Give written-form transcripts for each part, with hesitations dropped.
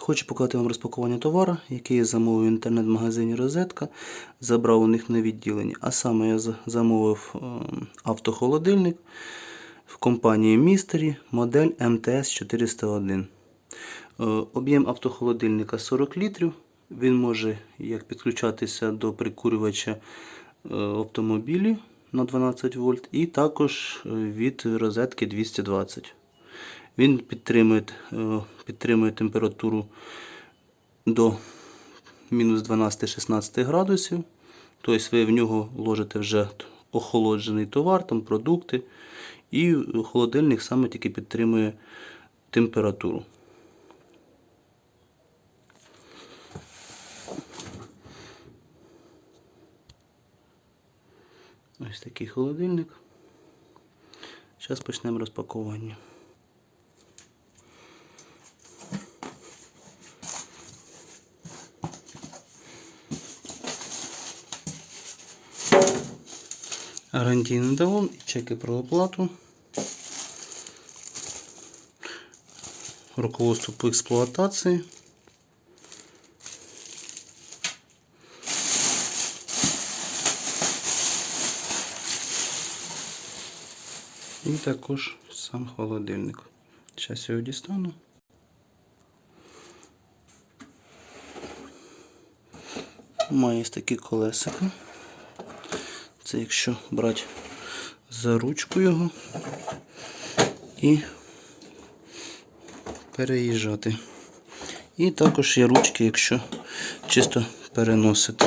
Хочу показати вам розпакування товару, який я замовив в інтернет-магазині Розетка. Забрав у них на відділенні. А саме я замовив автохолодильник в компанії Mystery, модель МТС-401. Об'єм автохолодильника 40 літрів. Він може як підключатися до прикурювача автомобілі на 12 вольт і також від розетки 220. Він підтримує температуру до мінус 12-16 градусів. Тобто ви в нього ложите вже охолоджений товар, там продукти. І холодильник саме тільки підтримує температуру. Ось такий холодильник. Зараз почнемо розпаковування. Гарантійний талон і чеки про оплату. Руководство по експлуатації. І також сам холодильник. Зараз його дістану. Має ось такі колесика. Це якщо брати за ручку його і переїжджати. І також є ручки, якщо чисто переносити.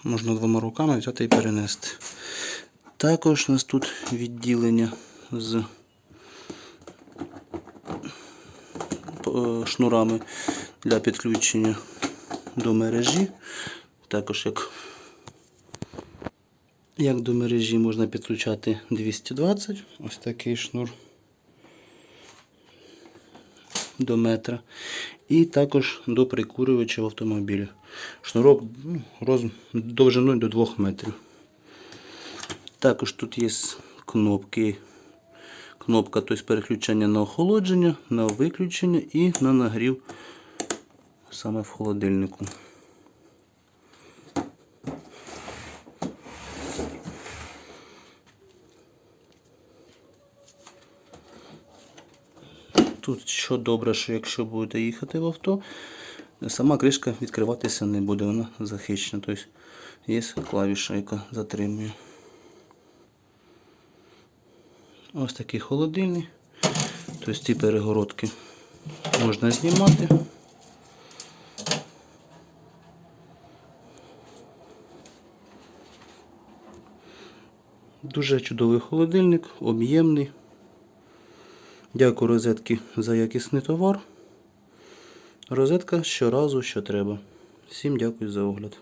Можна двома руками взяти і перенести. Також у нас тут відділення з шнурами для підключення до мережі. Також як до мережі можна підключати 220, ось такий шнур до метра. І також до прикурювача в автомобілі. Шнурок довжиною до 2 метрів. Також тут є кнопки. Кнопка, тобто переключення на охолодження, на виключення і на нагрів саме в холодильнику. Тут що добре, що якщо будете їхати в авто, сама кришка відкриватися не буде, вона захищена. Тобто є клавіша, яка затримує. Ось такий холодильник. Тобто ці перегородки можна знімати. Дуже чудовий холодильник, об'ємний. Дякую Розетки за якісний товар. Розетка щоразу, що треба. Всім дякую за огляд.